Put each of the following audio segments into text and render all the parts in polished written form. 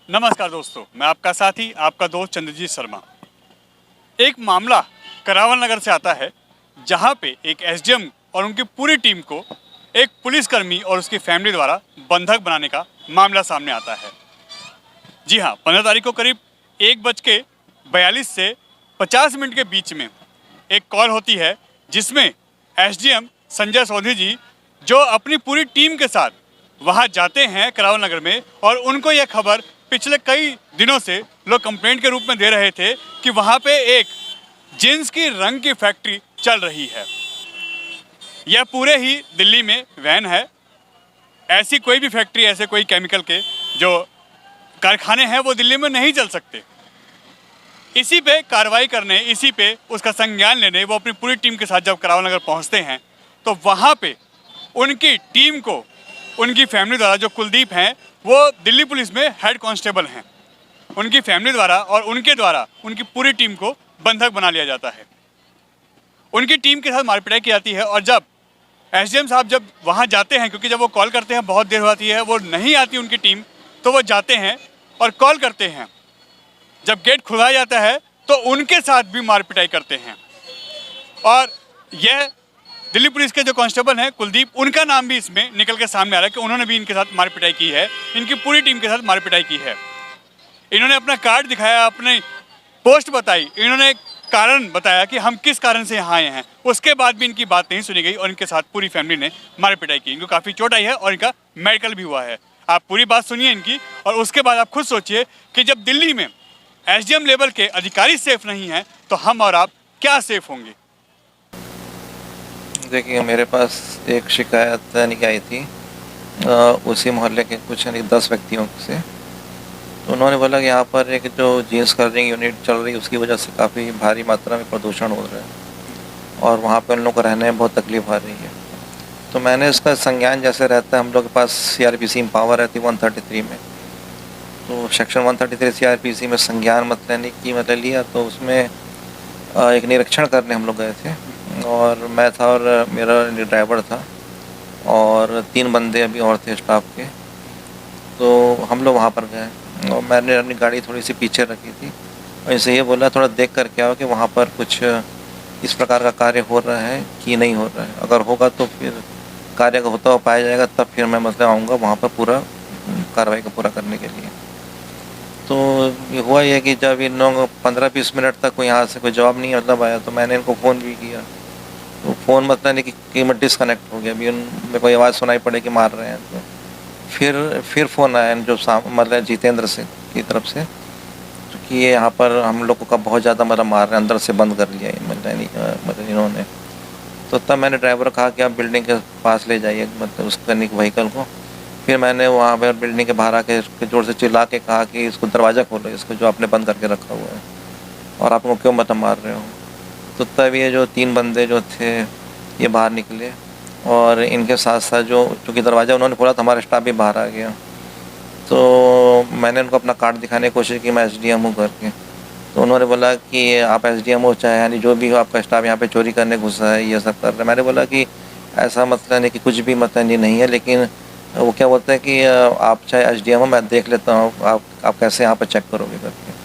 नमस्कार दोस्तों, मैं आपका साथी आपका दोस्त चंद्रजीत शर्मा। एक मामला करावल नगर से आता है जहां पे एक एसडीएम और उनकी पूरी टीम को एक पुलिसकर्मी और उसकी फैमिली द्वारा बंधक बनाने का मामला सामने आता है। जी हाँ, 15 तारीख को करीब 1:42 से 50 मिनट के बीच में एक कॉल होती है जिसमें एसडीएम संजय चौधरी जी जो अपनी पूरी टीम के साथ वहां जाते हैं करावल नगर में, और उनको यह खबर पिछले कई दिनों से लोग कंप्लेंट के रूप में दे रहे थे कि वहां पे एक जींस की रंग की फैक्ट्री चल रही है। यह पूरे ही दिल्ली में वैन है। ऐसी कोई भी फैक्ट्री, ऐसे कोई केमिकल के जो कारखाने हैं वो दिल्ली में नहीं चल सकते। इसी पे कार्रवाई करने, इसी पे उसका संज्ञान लेने वो अपनी पूरी टीम के साथ जब करावल नगर पहुंचते हैं तो वहां पे उनकी टीम को उनकी फैमिली द्वारा, जो कुलदीप हैं वो दिल्ली पुलिस में हेड कांस्टेबल हैं, उनकी फैमिली द्वारा और उनके द्वारा उनकी पूरी टीम को बंधक बना लिया जाता है। उनकी टीम के साथ मारपीटाई की जाती है और जब एसडीएम साहब जब वहाँ जाते हैं, क्योंकि जब वो कॉल करते हैं बहुत देर हो जाती है, वो नहीं आती उनकी टीम, तो वो जाते हैं और कॉल करते हैं। जब गेट खुला जाता है तो उनके साथ भी मारपीटाई करते हैं। और यह दिल्ली पुलिस के जो कांस्टेबल हैं कुलदीप, उनका नाम भी इसमें निकल के सामने आ रहा है कि उन्होंने भी इनके साथ मारपीटाई की है, इनकी पूरी टीम के साथ मारपीटाई की है। इन्होंने अपना कार्ड दिखाया, अपनी पोस्ट बताई, इन्होंने कारण बताया कि हम किस कारण से यहाँ आए हैं। उसके बाद भी इनकी बात नहीं सुनी गई और इनके साथ पूरी फैमिली ने मारपीटाई की। इनको काफ़ी चोट आई है और इनका मेडिकल भी हुआ है। आप पूरी बात सुनिए इनकी और उसके बाद आप खुद सोचिए कि जब दिल्ली में एसडीएम लेवल के अधिकारी सेफ नहीं हैं तो हम और आप क्या सेफ होंगे। देखिए, मेरे पास एक शिकायत यानी आई थी उसी मोहल्ले के कुछ 10 व्यक्तियों से। तो उन्होंने बोला कि यहाँ पर एक जो जीन्स कलरिंग यूनिट चल रही है उसकी वजह से काफ़ी भारी मात्रा में प्रदूषण हो रहा है और वहाँ पर उन लोगों को रहने में बहुत तकलीफ आ रही है। तो मैंने इसका संज्ञान, जैसे रहता है हम लोग के पास सीआरपीसी पावर रहती है 133 में, तो सेक्शन 133 सीआरपीसी में संज्ञान मतलब लिया। तो उसमें एक निरीक्षण करने हम लोग गए थे और मैं था और मेरा ड्राइवर था और 3 बंदे अभी और थे स्टाफ के। तो हम लोग वहाँ पर गए और मैंने अपनी गाड़ी थोड़ी सी पीछे रखी थी और इनसे ये बोला थोड़ा देख कर के आओ कि वहाँ पर कुछ इस प्रकार का कार्य हो रहा है कि नहीं हो रहा है। अगर होगा तो फिर कार्य का होता हुआ पाया जाएगा, तब फिर मैं आऊँगा वहाँ पर पूरा कार्रवाई को पूरा करने के लिए। तो ये हुआ ये कि जब इन लोगों 15-20 मिनट तक कोई यहाँ से कोई जवाब नहीं आया तो मैंने इनको फ़ोन भी किया। तो फ़ोन नहीं कि कीमत डिस्कनेक्ट हो गया। अभी उनमें कोई आवाज़ सुनाई पड़े कि मार रहे हैं। तो फिर फ़ोन आया जो जितेंद्र से की तरफ से, क्योंकि ये यहाँ पर हम लोगों का बहुत ज़्यादा मार रहे हैं, अंदर से बंद कर लिया इन्होंने। तो तब मैंने ड्राइवर कहा कि आप बिल्डिंग के पास ले जाइए उस व्हीकल को। फिर मैंने वहाँ पर बिल्डिंग के बाहर आके जोर से चिल्ला के कहा कि इसको दरवाज़ा खोलो, इसको जो आपने बंद करके रखा हुआ है, और आप लोग क्यों मार रहे हो। तो तब ये जो 3 बंदे जो थे ये बाहर निकले और इनके साथ साथ चूँकि दरवाज़ा उन्होंने खोला तो हमारा स्टाफ भी बाहर आ गया। तो मैंने उनको अपना कार्ड दिखाने की कोशिश की, मैं एसडीएम हूँ करके। तो उन्होंने बोला कि आप एसडीएम हो, चाहे यानी जो भी हो आपका स्टाफ यहाँ पे चोरी करने घुसा है, ये सब कर रहा है। मैंने बोला कि ऐसा नहीं कि कुछ भी नहीं है, लेकिन वो क्या बोलते हैं कि आप चाहे एसडीएम हो, मैं देख लेता हूँ आप कैसे यहाँ पर चेक करोगे करके।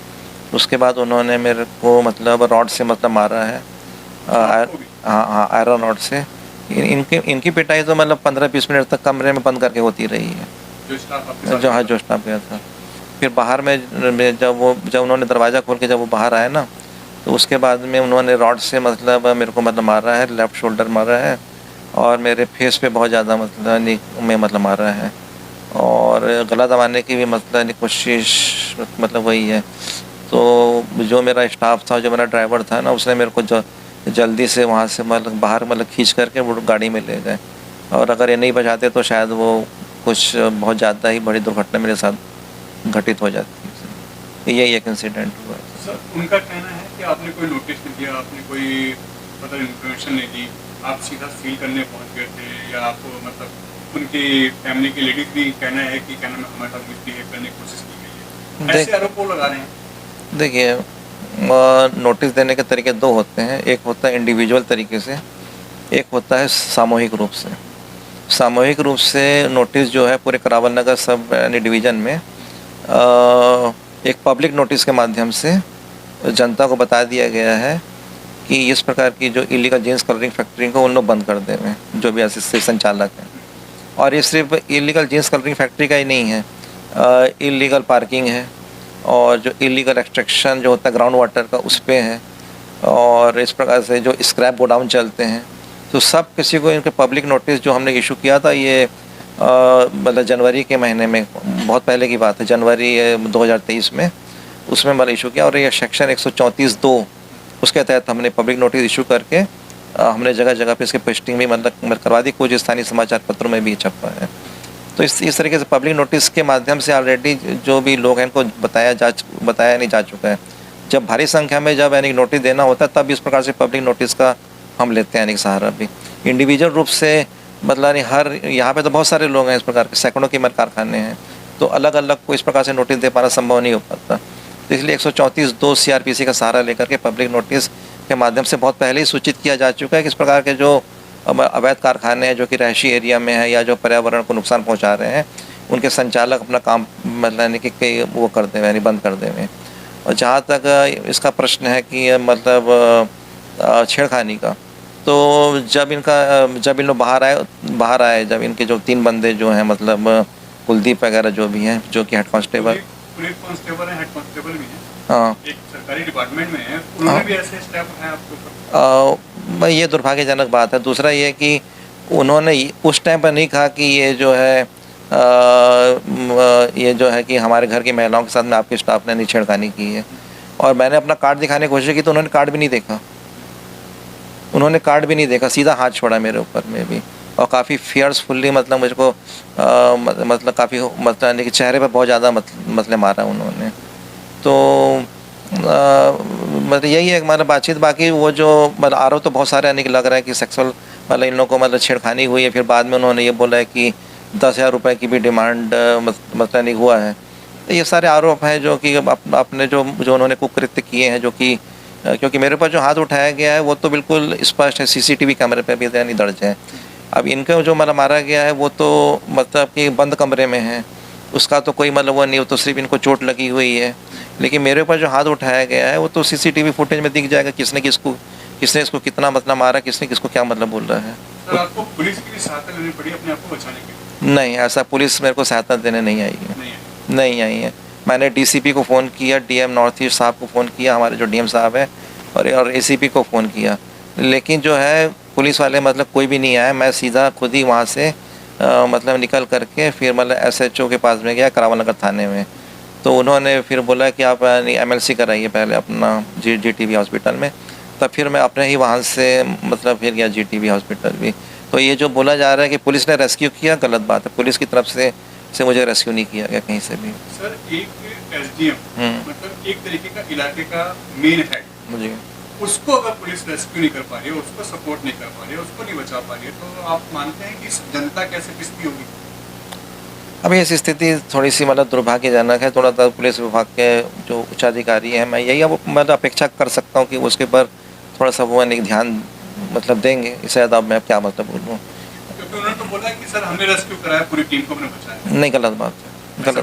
उसके बाद उन्होंने मेरे को रॉड से मारा है। हाँ, आयरन रॉड से। इनकी पिटाई तो 15-20 मिनट तक कमरे में बंद करके होती रही है, जो स्टाफ गया था। फिर बाहर में जब उन्होंने दरवाज़ा खोल के जब वो बाहर आए ना, तो उसके बाद में उन्होंने रॉड से मेरे को मारा है, लेफ़्ट शोल्डर मारा है और मेरे फेस पे बहुत ज़्यादा मारा है और गला दबाने की भी कोशिश वही है। तो जो मेरा स्टाफ था, जो मेरा ड्राइवर था ना, उसने मेरे को जल्दी से वहाँ से बाहर खींच करके वो गाड़ी में ले गए। और अगर ये नहीं बचाते तो शायद वो कुछ बहुत ज़्यादा ही बड़ी दुर्घटना मेरे साथ घटित हो जाती। यही एक इंसिडेंट हुआ। सर, उनका कहना है कि आपने कोई नोटिस नहीं दिया, आपने कोई इन्फॉर्मेशन नहीं दी, आप सीधा सील करने पहुँच गए थे, या आपको उनकी फैमिली की लेडीज भी कहना है कि हमारे साथ मिसबिहेव करने की कोशिश की गई है, ऐसे आरोप वो लगा रहे हैं। देखिए, नोटिस देने के तरीके 2 होते हैं। एक होता है इंडिविजुअल तरीके से, एक होता है सामूहिक रूप से। सामूहिक रूप से नोटिस जो है पूरे करावल नगर सब डिवीज़न में एक पब्लिक नोटिस के माध्यम से जनता को बता दिया गया है कि इस प्रकार की जो इलीगल जीन्स कलरिंग फैक्ट्री को उन लोग बंद कर दें, जो भी ऐसे संचालक हैं। और ये सिर्फ इलीगल जीन्स कलरिंग फैक्ट्री का ही नहीं है, इलीगल पार्किंग है, और जो इलीगल एक्सट्रैक्शन जो होता है ग्राउंड वाटर का उस पे है, और इस प्रकार से जो स्क्रैप गोडाउन चलते हैं, तो सब किसी को इनके पब्लिक नोटिस जो हमने इशू किया था, ये मतलब जनवरी के महीने में, बहुत पहले की बात है, जनवरी 2023 में, उसमें मतलब इशू किया। और ये सेक्शन 134(2) उसके तहत हमने पब्लिक नोटिस इशू करके हमने जगह जगह पे इसकी पोस्टिंग भी मतलब करवा दी, कुछ स्थानीय समाचार पत्रों में भी छपा है। तो इस तरीके से पब्लिक नोटिस के माध्यम से ऑलरेडी जो भी लोग हैं इनको बताया नहीं जा चुका है। जब भारी संख्या में जब यानी नोटिस देना होता है तब इस प्रकार से पब्लिक नोटिस का हम लेते हैं यानी सहारा भी। इंडिविजुअल रूप से मतलब हर यहाँ पे तो बहुत सारे लोग हैं, इस प्रकार के सैकड़ों कीमत कारखाने हैं, तो अलग अलग को इस प्रकार से नोटिस दे पाना संभव नहीं हो पाता। तो इसलिए 134(2) CRPC का सहारा लेकर के पब्लिक नोटिस के माध्यम से बहुत पहले ही सूचित किया जा चुका है कि इस प्रकार के जो अवैध कारखाने हैं जो कि रहायशी एरिया में है या जो पर्यावरण को नुकसान पहुंचा रहे हैं, उनके संचालक अपना काम मतलब कि वो कर दें यानी बंद कर दें। और जहाँ तक इसका प्रश्न है कि मतलब छेड़खानी का, तो जब इन लोग बाहर आए जब इनके जो 3 बंदे जो हैं मतलब कुलदीप वगैरह जो भी हैं, जो कि हेड कांस्टेबल है, हेड कांस्टेबल भी है, हाँ, एक सरकारी डिपार्टमेंट में है, उन्होंने भी ऐसे स्टेप उठाए आपके ऊपर? ये दुर्भाग्यजनक बात है। दूसरा ये कि उन्होंने उस टाइम पर नहीं कहा कि ये जो है कि हमारे घर की महिलाओं के साथ में आपके स्टाफ ने छेड़खानी की है। और मैंने अपना कार्ड दिखाने की कोशिश की तो उन्होंने कार्ड भी नहीं देखा, सीधा हाथ छोड़ा मेरे ऊपर में भी, और काफ़ी फियर्सफुल्ली मतलब मुझको मतलब काफ़ी मतलब कि चेहरे पर बहुत ज़्यादा मतलब मारा उन्होंने। तो मतलब यही है हमारा बातचीत। बाकी वो जो मतलब आरोप तो बहुत सारे आने के लग रहा है कि सेक्सुअल मतलब इन लोगों को मतलब छेड़खानी हुई है। फिर बाद में उन्होंने ये बोला है कि 10,000 रुपये की भी डिमांड मतलब नहीं हुआ है। तो ये सारे आरोप हैं जो कि अपने जो उन्होंने कुकृत्य किए हैं, जो कि क्योंकि मेरे ऊपर जो हाथ उठाया गया है वो तो बिल्कुल स्पष्ट है, CCTV कैमरे पे भी यानी दर्ज है। अब इनका जो मतलब मारा गया है वो तो मतलब कि बंद कमरे में है, उसका तो कोई मतलब वो नहीं, वो तो सिर्फ इनको चोट लगी हुई है। लेकिन मेरे ऊपर जो हाथ उठाया गया है वो तो CCTV फुटेज में दिख जाएगा किसने इसको कितना मतलब मारा, किसने किसको क्या मतलब बोल रहा है। सर, आपको पुलिस की भी सहायता लेनी पड़ी अपने आप को बचाने के लिए? नहीं, ऐसा पुलिस मेरे को सहायता देने नहीं आई है, नहीं आई है। मैंने DCP को फ़ोन किया, DM नॉर्थ ईस्ट साहब को फ़ोन किया, हमारे जो DM साहब हैं, और ACP को फ़ोन किया, लेकिन जो है पुलिस वाले मतलब कोई भी नहीं आया। मैं सीधा खुद ही वहाँ से मतलब निकल करके फिर मतलब SHO के पास में गया, करावल नगर थाने में। तो उन्होंने फिर बोला कि आप MLC कराइए पहले अपना GTB हॉस्पिटल में। तब फिर मैं अपने ही वाहन से मतलब फिर गया GTB हॉस्पिटल भी। तो ये जो बोला जा रहा है कि पुलिस ने रेस्क्यू किया, गलत बात है। पुलिस की तरफ से मुझे रेस्क्यू नहीं किया गया कहीं से भी। सर, एक SDM मतलब एक तरीके का इलाके का मेन हेड, मुझे उसको अगर पुलिस रेस्क्यू नहीं कर पा रही है, उसको सपोर्ट नहीं कर पा रही है, उसको नहीं बचा पा रही है, तो आप मानते हैं कि जनता कैसे पिसती होगी? अभी ऐसी स्थिति थोड़ी सी मतलब दुर्भाग्यजनक है। थोड़ा सा पुलिस विभाग के जो उच्चाधिकारी हैं, मैं यही अब मतलब अपेक्षा कर सकता हूँ कि उसके ऊपर थोड़ा सा वो ध्यान मतलब देंगे। इससे ज़्यादा मैं क्या मतलब बोलूँ, क्योंकि उन्होंने तो बोला है कि सर हमने रेस्क्यू कराया, पूरी टीम को हमने बचाया। नहीं, गलत बात है,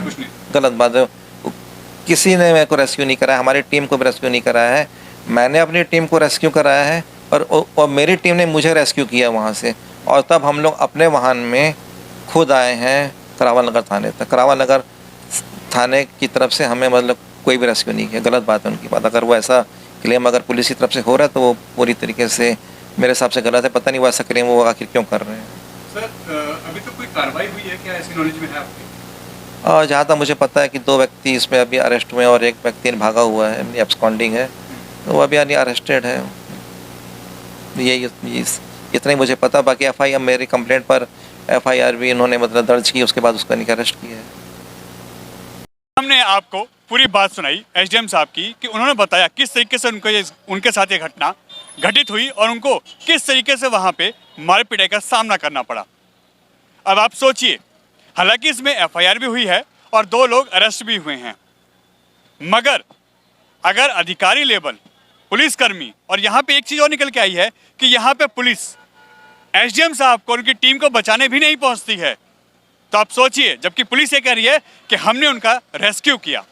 गलत बात है। किसी ने मेरे को रेस्क्यू नहीं कराया, हमारी टीम को भी रेस्क्यू नहीं कराया है। मैंने अपनी टीम को रेस्क्यू कराया है और मेरी टीम ने मुझे रेस्क्यू किया वहाँ से, और तब हम लोग अपने वाहन में खुद आए हैं करावल नगर थाने तक। करावल नगर थाने की तरफ से हमें मतलब कोई भी रेस्क्यू नहीं किया। गलत बात है उनकी बात। अगर वो ऐसा क्लेम अगर पुलिस की तरफ से हो रहा है तो वो पूरी तरीके से मेरे हिसाब से गलत है। पता नहीं वो ऐसा क्लेम वो आखिर क्यों कर रहे हैं। सर, अभी तो कोई कार्रवाई हुई है क्या, ऐसी नॉलेज में है आपके? और जहाँ तक मुझे पता है कि 2 व्यक्ति इसमें अभी अरेस्ट हुए और एक व्यक्ति भागा हुआ है, एब्सकॉन्डिंग है, तो वो अभी यानी अरेस्टेड है। यही इतना ही मुझे पता। बाकी FIR मेरी कंप्लेंट पर FIR भी इन्होंने मतलब दर्ज की, उसके बाद उसका अरेस्ट किया है। हमने आपको पूरी बात सुनाई SDM साहब की कि उन्होंने बताया किस तरीके से उनके साथ ये घटना घटित हुई और उनको किस तरीके से वहाँ पे मार पिटाई का सामना करना पड़ा। अब आप सोचिए, हालांकि इसमें FIR भी हुई है और 2 लोग अरेस्ट भी हुए हैं, मगर अगर अधिकारी लेवल पुलिसकर्मी, और यहाँ पे एक चीज़ और निकल के आई है कि यहाँ पे पुलिस SDM साहब को उनकी टीम को बचाने भी नहीं पहुँचती है, तो आप सोचिए, जबकि पुलिस ये कह रही है कि हमने उनका रेस्क्यू किया।